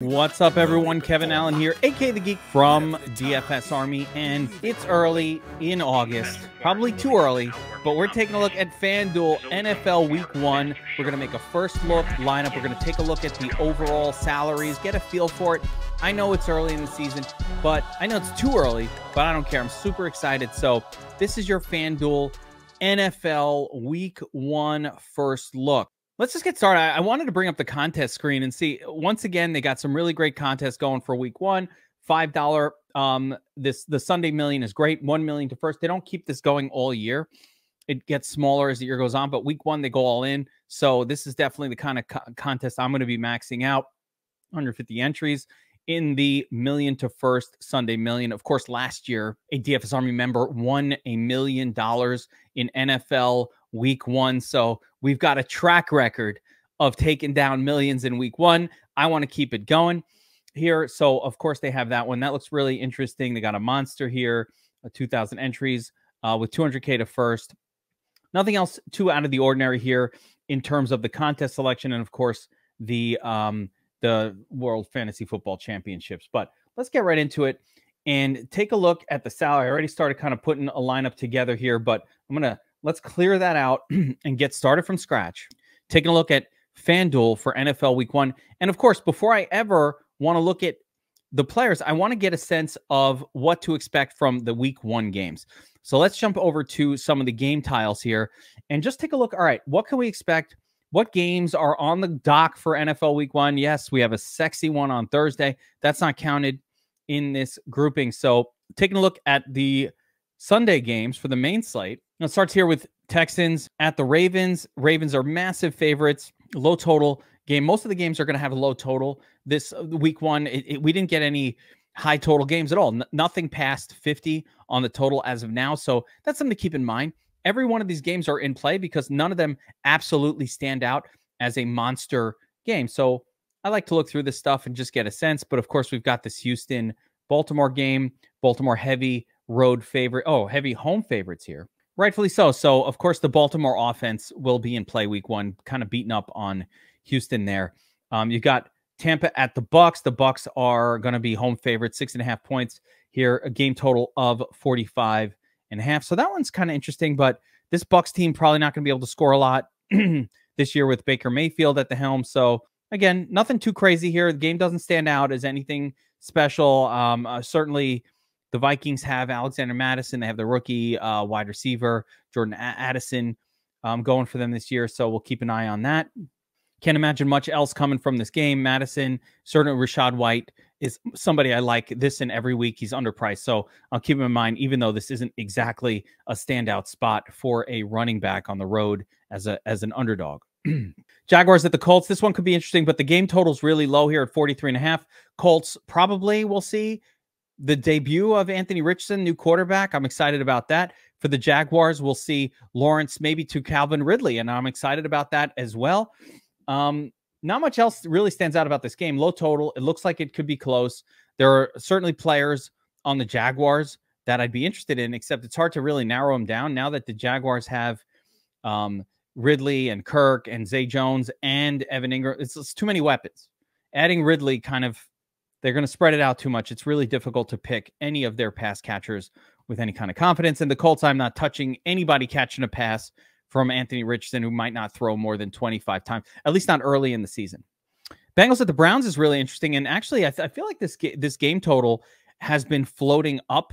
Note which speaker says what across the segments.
Speaker 1: What's up, everyone? Kevin Allen here, aka the Geek from DFS Army, and it's early in August, probably too early, but we're taking a look at Fanduel NFL Week 1. We're going to make a first look lineup. We're going to take a look at the overall salaries, get a feel for it. I know it's early in the season, but I know it's too early, but I don't care. I'm super excited. So this is your Fanduel NFL Week 1 first look. Let's just get started. I wanted to bring up the contest screen and see. Once again, they got some really great contests going for week 1. $5. The Sunday Million is great. 1 million to first. They don't keep this going all year. It gets smaller as the year goes on, but week 1 they go all in. So this is definitely the kind of contest I'm going to be maxing out. 150 entries in the million to first Sunday Million. Of course, last year a DFS Army member won $1 million in NFL Week 1. So we've got a track record of taking down millions in week 1. I want to keep it going here. So of course they have that one. That looks really interesting. They got a monster here, 2,000 entries with 200K to first. Nothing else too out of the ordinary here in terms of the contest selection. And of course the World Fantasy Football Championships. But let's get right into it and take a look at the salary. I already started kind of putting a lineup together here, but let's clear that out and get started from scratch. Taking a look at FanDuel for NFL Week 1. And of course, before I ever want to look at the players, I want to get a sense of what to expect from the Week 1 games. So let's jump over to some of the game tiles here and just take a look. All right, what can we expect? What games are on the dock for NFL Week 1? Yes, we have a sexy one on Thursday. That's not counted in this grouping. So taking a look at the Sunday games for the main slate. It starts here with Texans at the Ravens. Ravens are massive favorites. Low total game. Most of the games are going to have a low total. This week 1, we didn't get any high total games at all. Nothing past 50 on the total as of now. So that's something to keep in mind. Every one of these games are in play because none of them absolutely stand out as a monster game. So I like to look through this stuff and just get a sense. But of course, we've got this Houston-Baltimore game. Baltimore heavy road favorite. Oh, heavy home favorites here. Rightfully so. So, of course, the Baltimore offense will be in play week 1, kind of beating up on Houston there. You've got Tampa at the Bucs. The Bucs are going to be home favorites, 6.5 points here, a game total of 45.5. So that one's kind of interesting, but this Bucs team probably not going to be able to score a lot this year with Baker Mayfield at the helm. So, again, nothing too crazy here. The game doesn't stand out as anything special. Certainly, the Vikings have Alexander Mattison. They have the rookie wide receiver, Jordan Addison, going for them this year. So we'll keep an eye on that. Can't imagine much else coming from this game. Mattison, certainly Rashad White is somebody I like this in every week. He's underpriced. So I'll keep him in mind, even though this isn't exactly a standout spot for a running back on the road as an underdog. Jaguars at the Colts. This one could be interesting, but the game total is really low here at 43.5. Colts probably will see the debut of Anthony Richardson, new quarterback. I'm excited about that. For the Jaguars, we'll see Lawrence maybe to Calvin Ridley, and I'm excited about that as well. Not much else really stands out about this game. Low total. It looks like it could be close. There are certainly players on the Jaguars that I'd be interested in, except it's hard to really narrow them down now that the Jaguars have Ridley and Kirk and Zay Jones and Evan Ingram. It's too many weapons. Adding Ridley they're going to spread it out too much. It's really difficult to pick any of their pass catchers with any kind of confidence. And the Colts, I'm not touching anybody catching a pass from Anthony Richardson, who might not throw more than 25 times, at least not early in the season. Bengals at the Browns is really interesting. And actually, I feel like this game total has been floating up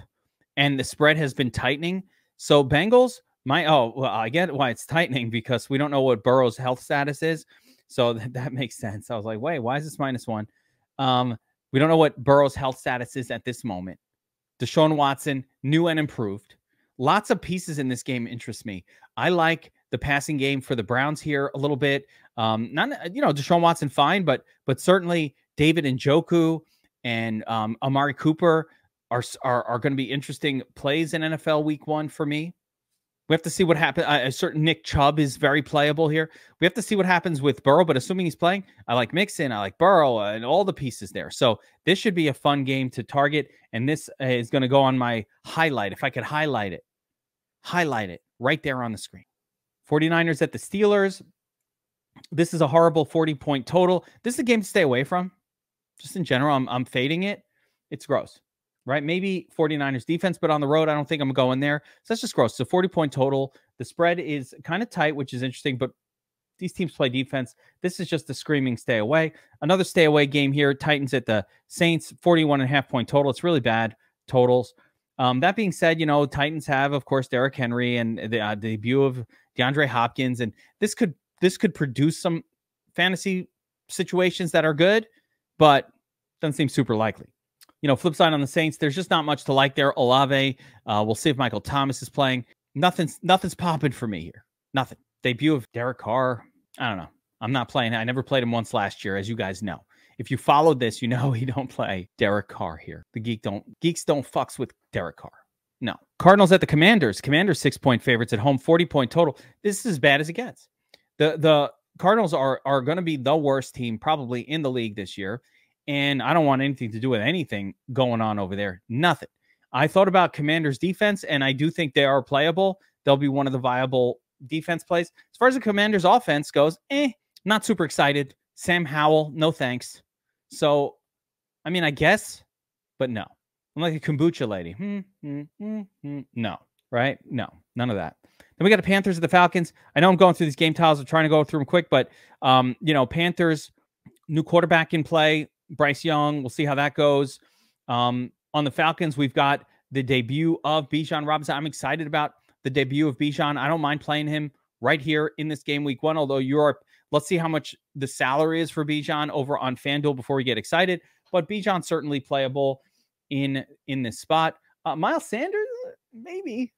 Speaker 1: and the spread has been tightening. So Bengals, I get why it's tightening because we don't know what Burrow's health status is. So that makes sense. I was like, wait, why is this -1? We don't know what Burrow's health status is at this moment. Deshaun Watson, new and improved. Lots of pieces in this game interest me. I like the passing game for the Browns here a little bit. Deshaun Watson fine, but certainly David Njoku and Amari Cooper are going to be interesting plays in NFL Week 1 for me. We have to see what happens. A certain Nick Chubb is very playable here. We have to see what happens with Burrow, but assuming he's playing, I like Mixon, I like Burrow, and all the pieces there. So this should be a fun game to target, and this is going to go on my highlight. If I could highlight it right there on the screen. 49ers at the Steelers. This is a horrible 40-point total. This is a game to stay away from. Just in general, I'm fading it. It's gross, right? Maybe 49ers defense, but on the road, I don't think I'm going there. So that's just gross. So 40-point total. The spread is kind of tight, which is interesting, but these teams play defense. This is just a screaming stay away. Another stay away game here. Titans at the Saints, 41.5-point total. It's really bad totals. That being said, you know, Titans have, of course, Derrick Henry and the debut of DeAndre Hopkins, and this could produce some fantasy situations that are good, but doesn't seem super likely. You know, flip side on the Saints, there's just not much to like there. Olave, we'll see if Michael Thomas is playing. Nothing's popping for me here. Nothing. Debut of Derek Carr. I don't know. I'm not playing. I never played him once last year, as you guys know. If you followed this, you know he don't play Derek Carr here. Geeks don't fucks with Derek Carr. No. Cardinals at the Commanders. Commanders 6-point favorites at home, 40-point total. This is as bad as it gets. The Cardinals are going to be the worst team probably in the league this year, and I don't want anything to do with anything going on over there. Nothing. I thought about Commanders defense, and I do think they are playable. They'll be one of the viable defense plays. As far as the Commanders offense goes, not super excited. Sam Howell, no thanks. So, I mean, I guess, but no. I'm like a kombucha lady. No, right? No, none of that. Then we got the Panthers at the Falcons. I know I'm going through these game tiles. I'm trying to go through them quick, but, you know, Panthers, new quarterback in play, Bryce Young. We'll see how that goes. On the Falcons, we've got the debut of Bijan Robinson. I'm excited about the debut of Bijan. I don't mind playing him right here in this game week 1, although let's see how much the salary is for Bijan over on FanDuel before we get excited. But Bijan certainly playable in this spot. Miles Sanders, maybe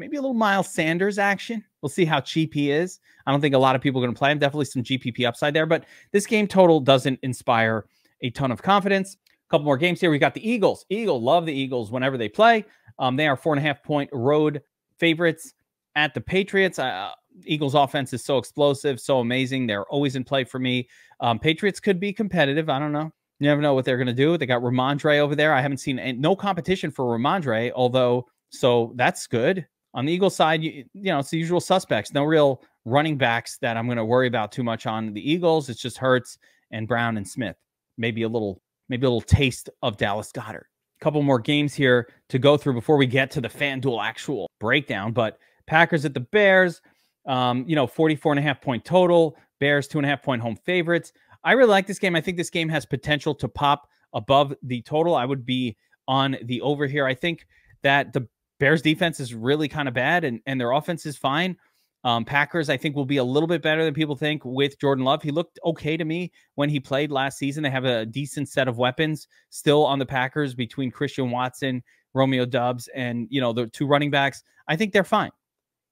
Speaker 1: a little Miles Sanders action. We'll see how cheap he is. I don't think a lot of people are going to play him. Definitely some GPP upside there, but this game total doesn't inspire a ton of confidence. A couple more games here. We got the Eagles. Love the Eagles whenever they play. They are 4.5-point road favorites at the Patriots. Eagles offense is so explosive, so amazing. They're always in play for me. Patriots could be competitive. I don't know. You never know what they're going to do. They got Ramondre over there. I haven't seen no competition for Ramondre, so that's good. On the Eagles side, you know, it's the usual suspects. No real running backs that I'm going to worry about too much on the Eagles. It's just Hurts and Brown and Smith. Maybe a little taste of Dallas Goedert. A couple more games here to go through before we get to the FanDuel actual breakdown. But Packers at the Bears, you know, 44.5-point total. Bears 2.5-point home favorites. I really like this game. I think this game has potential to pop above the total. I would be on the over here. I think that the Bears defense is really kind of bad and their offense is fine. Packers, I think, will be a little bit better than people think with Jordan Love. He looked okay to me when he played last season. They have a decent set of weapons still on the Packers between Christian Watson, Romeo Doubs, and, you know, the two running backs. I think they're fine.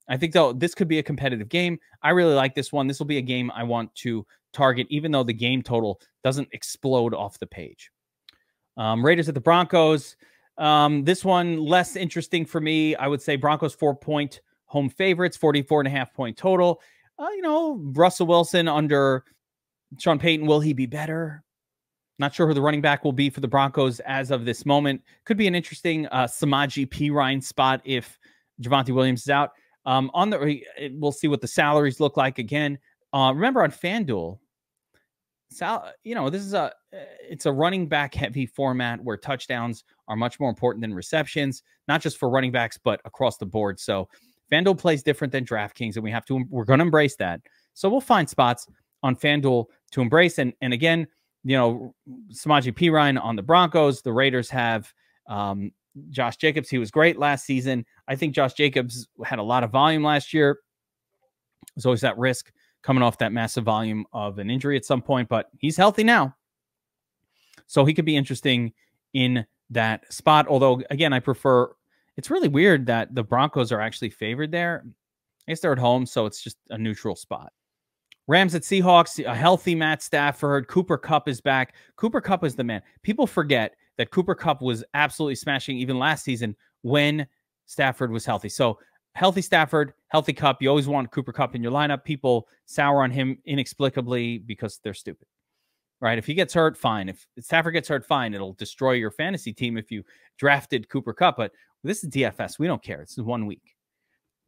Speaker 1: I think, though, this could be a competitive game. I really like this one. This will be a game I want to target, even though the game total doesn't explode off the page. Raiders at the Broncos. This one, less interesting for me. I would say Broncos 4-point home favorites, 44.5-point total. You know, Russell Wilson under Sean Payton, will he be better? Not sure who the running back will be for the Broncos as of this moment. Could be an interesting Samaje Perine spot if Javonte Williams is out. We'll see what the salaries look like again. Remember on FanDuel, you know, this is it's a running back heavy format where touchdowns are much more important than receptions, not just for running backs, but across the board. So FanDuel plays different than DraftKings, and we're going to embrace that. So we'll find spots on FanDuel to embrace. And again, you know, Samaje Perine on the Broncos. The Raiders have Josh Jacobs. He was great last season. I think Josh Jacobs had a lot of volume last year. There's always that risk coming off that massive volume of an injury at some point, but he's healthy now. So he could be interesting in that spot. Although, again, it's really weird that the Broncos are actually favored there. I guess they're at home, so it's just a neutral spot. Rams at Seahawks, a healthy Matt Stafford. Cooper Kupp is back. Cooper Kupp is the man. People forget that Cooper Kupp was absolutely smashing even last season when Stafford was healthy. So healthy Stafford, healthy Kupp. You always want Cooper Kupp in your lineup. People sour on him inexplicably because they're stupid, right? If he gets hurt, fine. If Stafford gets hurt, fine. It'll destroy your fantasy team if you drafted Cooper Kupp. But this is DFS. We don't care. This is 1 week.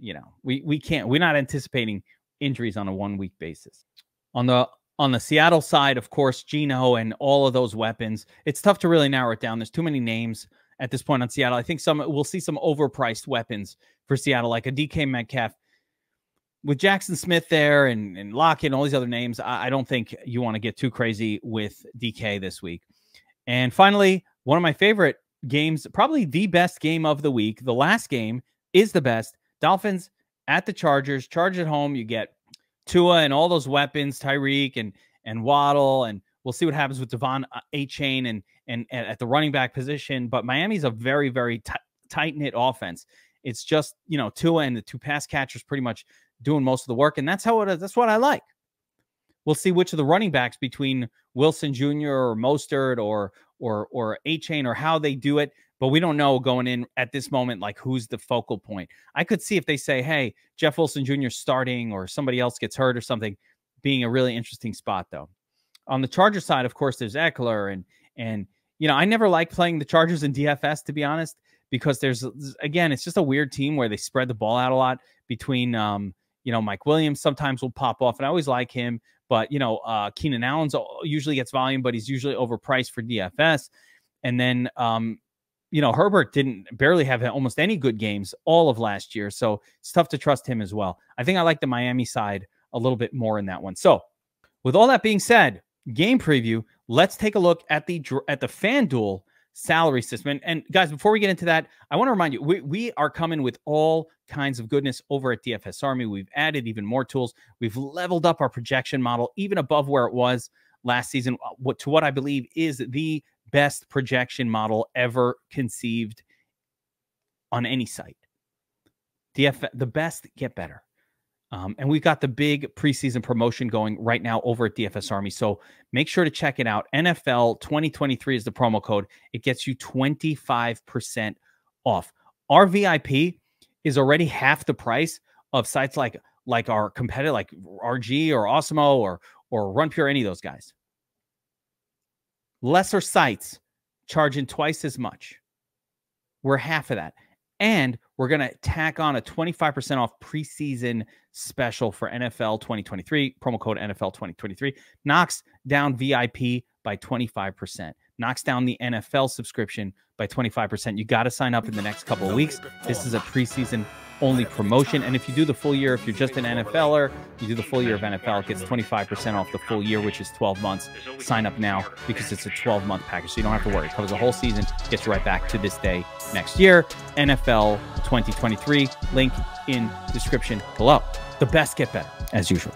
Speaker 1: You know, we're not anticipating injuries on a 1 week basis. On the On the Seattle side, of course, Geno and all of those weapons. It's tough to really narrow it down. There's too many names at this point on Seattle. I think we'll see some overpriced weapons for Seattle, like a DK Metcalf. With Jackson Smith there and Lockett and all these other names, I don't think you want to get too crazy with DK this week. And finally, one of my favorite games, probably the best game of the week. The last game is the best. Dolphins at the Chargers. Chargers at home. You get Tua and all those weapons, Tyreek and Waddle, and we'll see what happens with Devon Achane and at the running back position. But Miami's a very, very tight-knit offense. It's just, Tua and the two pass catchers pretty much doing most of the work, and that's how it is. That's what I like. We'll see which of the running backs between Wilson Jr. or Mostert or Achane or how they do it, but we don't know going in at this moment, like who's the focal point. I could see if they say, hey, Jeff Wilson Jr. starting or somebody else gets hurt or something, being a really interesting spot, though. On the Chargers side, of course, there's Eckler, and I never like playing the Chargers in DFS, to be honest, because again, it's just a weird team where they spread the ball out a lot between, Mike Williams sometimes will pop off, and I always like him, but, Keenan Allen usually gets volume, but he's usually overpriced for DFS. And then, Herbert barely have almost any good games all of last year, so it's tough to trust him as well. I think I like the Miami side a little bit more in that one. So with all that being said, game preview, let's take a look at the FanDuel salary system. And guys, before we get into that, I want to remind you, we are coming with all kinds of goodness over at DFS Army. We've added even more tools. We've leveled up our projection model even above where it was last season, to what I believe is the best projection model ever conceived on any site. The best get better. And we've got the big preseason promotion going right now over at DFS Army. So make sure to check it out. NFL 2023 is the promo code. It gets you 25% off. Our VIP is already half the price of sites like our competitor, like RG or Osmo or RunPure, any of those guys. Lesser sites charging twice as much. We're half of that. And we're going to tack on a 25% off preseason special for NFL 2023. Promo code NFL 2023 knocks down VIP by 25%. Knocks down the NFL subscription by 25%. You got to sign up in the next couple of weeks. This is a preseason only promotion. And if you do the full year, if you're just an NFLer, you do the full year of NFL, it gets 25% off the full year, which is 12 months. Sign up now because it's a 12-month package, so you don't have to worry. It covers the whole season, gets you right back to this day next year. NFL 2023, link in description below. The best get better, as usual.